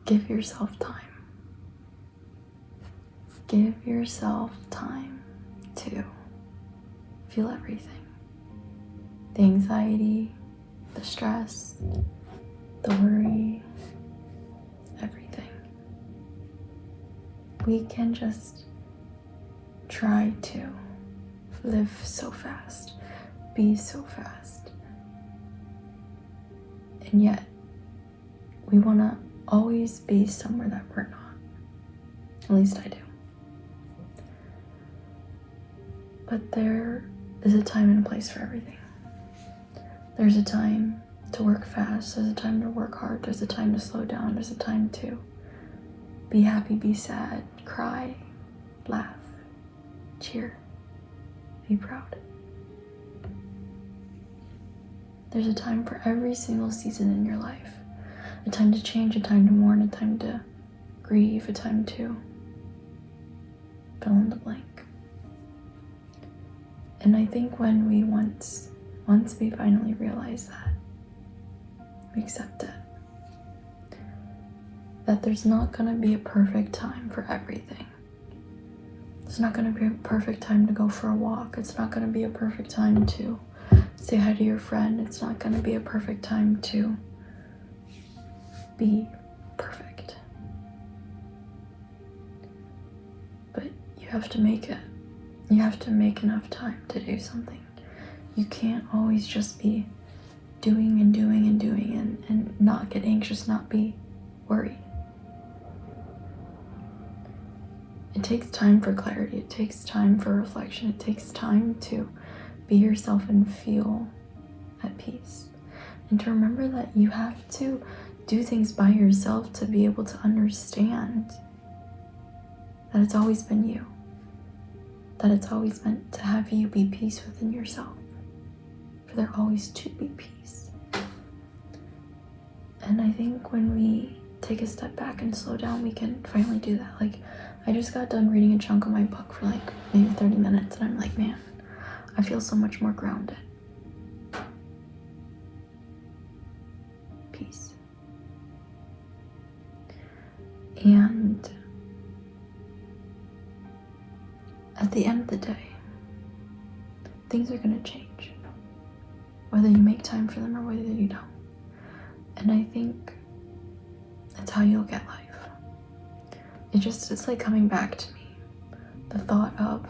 give yourself time. Give yourself time to feel everything. The anxiety, the stress, the worry, everything. We can just try to live so fast, be so fast. And yet, we want to always be somewhere that we're not. At least I do. But there is a time and a place for everything. There's a time to work fast, there's a time to work hard, there's a time to slow down, there's a time to be happy, be sad, cry, laugh, cheer, be proud. There's a time for every single season in your life. A time to change, a time to mourn, a time to grieve, a time to fill in the blank. And I think when we once we finally realize that, we accept it. That there's not gonna be a perfect time for everything. It's not gonna be a perfect time to go for a walk. It's not gonna be a perfect time to say hi to your friend. It's not gonna be a perfect time to be perfect. But you have to make it. You have to make enough time to do something. You can't always just be doing and not get anxious, not be worried. It takes time for clarity. It takes time for reflection. It takes time to be yourself and feel at peace. And to remember that you have to do things by yourself to be able to understand that it's always been you. That it's always meant to have you be peace within yourself. For there always to be peace. And I think when we take a step back and slow down, we can finally do that. Like, I just got done reading a chunk of my book for like maybe 30 minutes, and I'm like, man, I feel so much more grounded. Peace. And at the end of the day, things are going to change, whether you make time for them or whether you don't. And I think that's how you look at life. It's like coming back to me. The thought of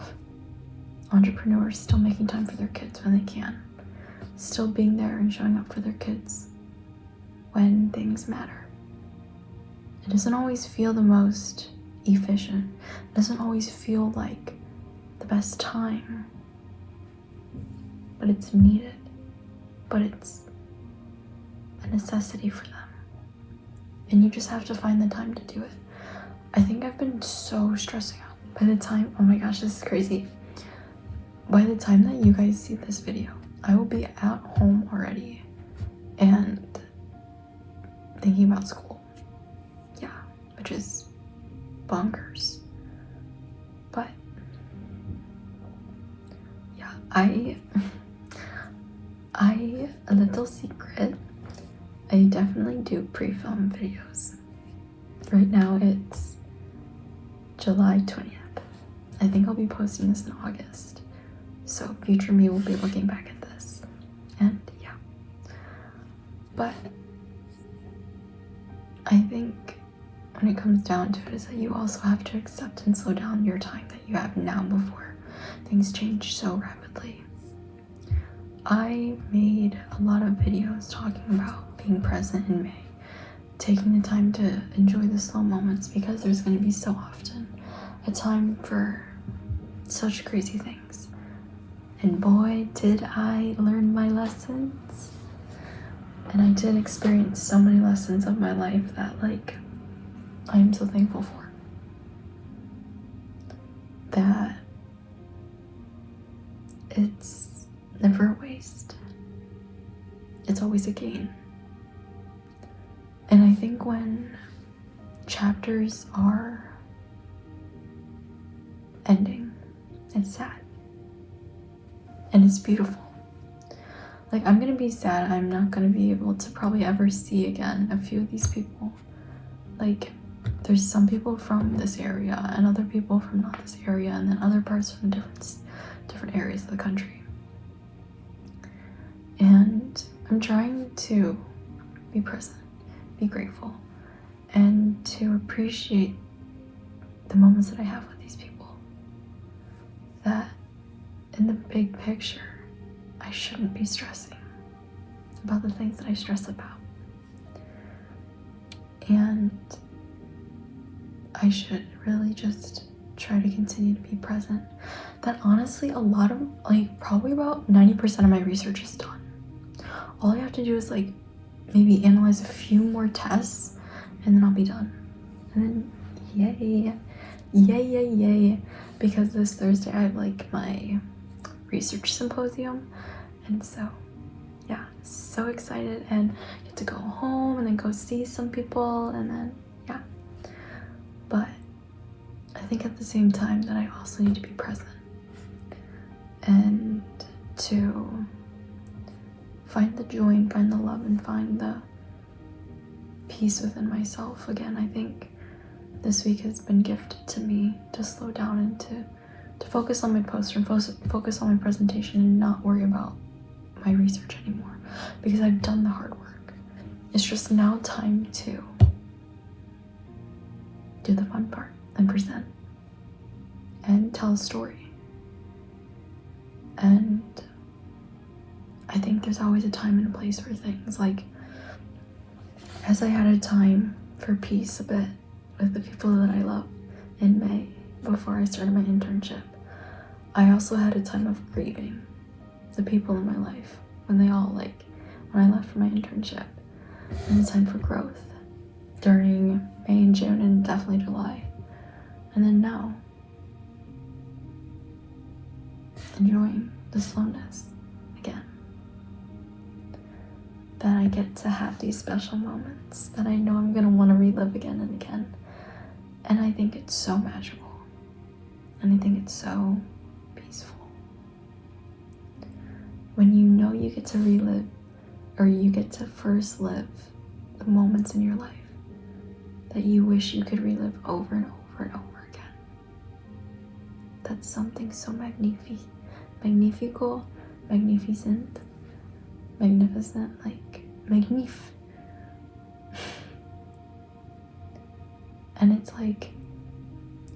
entrepreneurs still making time for their kids when they can, still being there and showing up for their kids when things matter. It doesn't always feel the most efficient. It doesn't always feel like the best time, but it's needed, but it's a necessity for them. And you just have to find the time to do it. I think I've been so stressing out. By the time, oh my gosh, this is crazy. By the time that you guys see this video, I will be at home already and thinking about school. Yeah, which is bonkers. But yeah, a little secret, I definitely do pre-film videos. Right now it's July 20th. I think I'll be posting this in August. So future me will be looking back at this. And yeah. But I think when it comes down to it is that you also have to accept and slow down your time that you have now before things change so rapidly. I made a lot of videos talking about being present in May, taking the time to enjoy the slow moments, because there's going to be so often a time for such crazy things. And boy, did I learn my lessons. And I did experience so many lessons of my life that, like, I am so thankful for. That it's never a waste. It's always a gain. And I think when chapters are ending, it's sad. And it's beautiful. Like, I'm gonna be sad. I'm not gonna be able to probably ever see again a few of these people Like, there's some people from this area and other people from not this area, and then other parts from different areas of the country. And I'm trying to be present, be grateful, and to appreciate the moments that I have with these people. That in the big picture, I shouldn't be stressing about the things that I stress about. And I should really just try to continue to be present. That honestly, a lot of, like, probably about 90% of my research is done. All I have to do is, like, maybe analyze a few more tests, and then I'll be done. And then, yay, because this Thursday I have, like, my research symposium, and so, yeah, so excited, and get to go home, and then go see some people, and then, yeah. But I think at the same time that I also need to be present, and to find the joy and find the love and find the peace within myself. Again, I think this week has been gifted to me to slow down and to focus on my poster and focus on my presentation and not worry about my research anymore, because I've done the hard work. It's just now time to do the fun part and present and tell a story. And I think there's always a time and a place for things. Like, as I had a time for peace a bit with the people that I love in May before I started my internship, I also had a time of grieving the people in my life when I left for my internship, and a time for growth during May and June and definitely July. And then now, enjoying the slowness again. That I get to have these special moments that I know I'm gonna want to relive again and again. And I think it's so magical. And I think it's so peaceful. When you know you get to relive, or you get to first live the moments in your life that you wish you could relive over and over and over again. That's something so magnificent, like magnif. And it's like,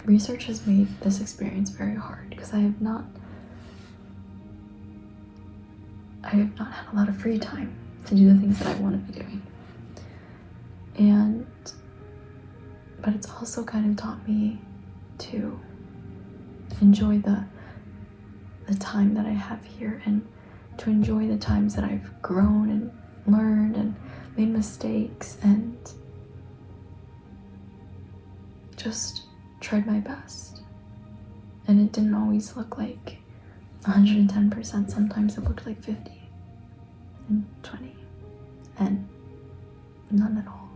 research has made this experience very hard, because I have not had a lot of free time to do the things that I want to be doing. But it's also kind of taught me to enjoy the time that I have here, and to enjoy the times that I've grown and learned and made mistakes and just tried my best. And it didn't always look like 110%. Sometimes it looked like 50 and 20 and none at all,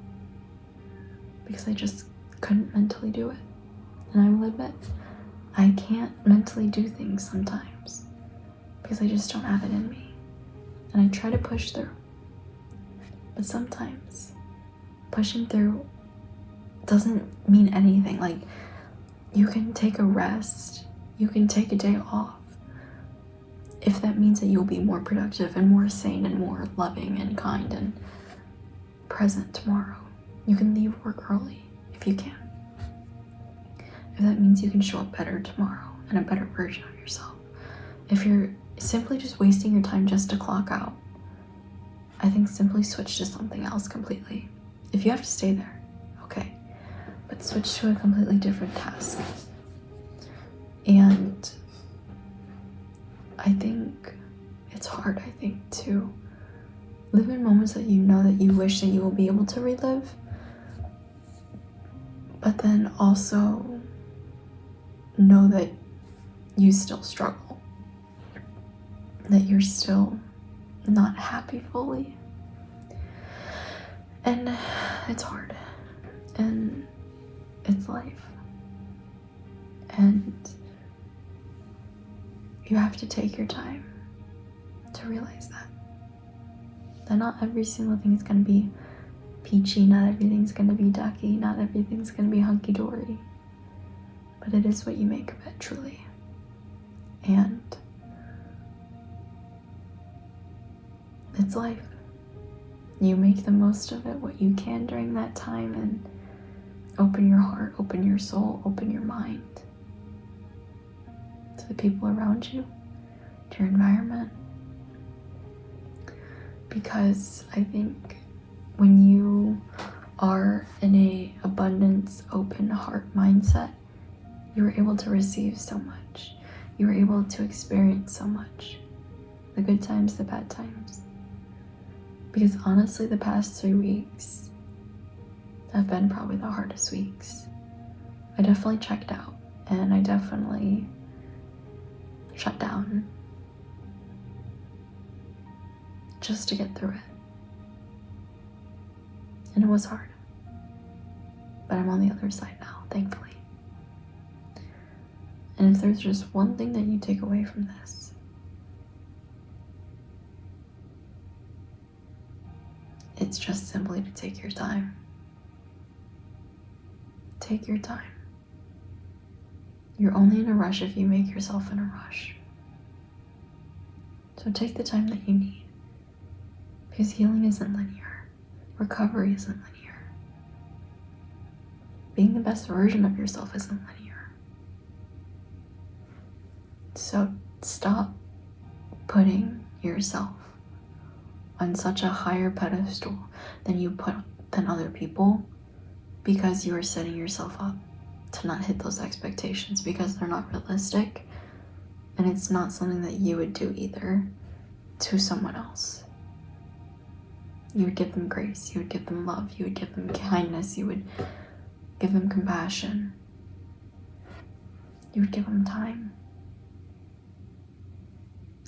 because I just couldn't mentally do it. And I will admit, I can't mentally do things sometimes because I just don't have it in me. And I try to push through. But sometimes pushing through doesn't mean anything. Like, you can take a rest, you can take a day off, if that means that you'll be more productive and more sane and more loving and kind and present tomorrow. You can leave work early if you can. If that means you can show up better tomorrow and a better version of yourself. If you're simply just wasting your time just to clock out, I think simply switch to something else completely. If you have to stay there, okay, but switch to a completely different task. And I think it's hard, to live in moments that you know that you wish that you will be able to relive, but then also know that you still struggle, that you're still not happy fully. And it's hard, and it's life, and you have to take your time to realize that not every single thing is going to be peachy, not everything's gonna be ducky, not everything's gonna be hunky-dory. But it is what you make of it, truly. And it's life. You make the most of it, what you can during that time, and open your heart, open your soul, open your mind to the people around you, to your environment. Because I think when you are in a abundance, open heart mindset, you are able to receive so much. You are able to experience so much. The good times, the bad times. Because honestly, the past 3 weeks have been probably the hardest weeks. I definitely checked out, and I definitely shut down just to get through it. And it was hard. But I'm on the other side now, thankfully. And if there's just one thing that you take away from this, it's just simply to take your time. Take your time. You're only in a rush if you make yourself in a rush. So take the time that you need. Because healing isn't linear. Recovery isn't linear. Being the best version of yourself isn't linear. So stop putting yourself on such a higher pedestal than other people, because you are setting yourself up to not hit those expectations because they're not realistic, and it's not something that you would do either to someone else. You would give them grace, you would give them love, you would give them kindness, you would give them compassion, you would give them time.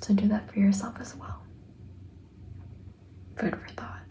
So do that for yourself as well. Food for thought.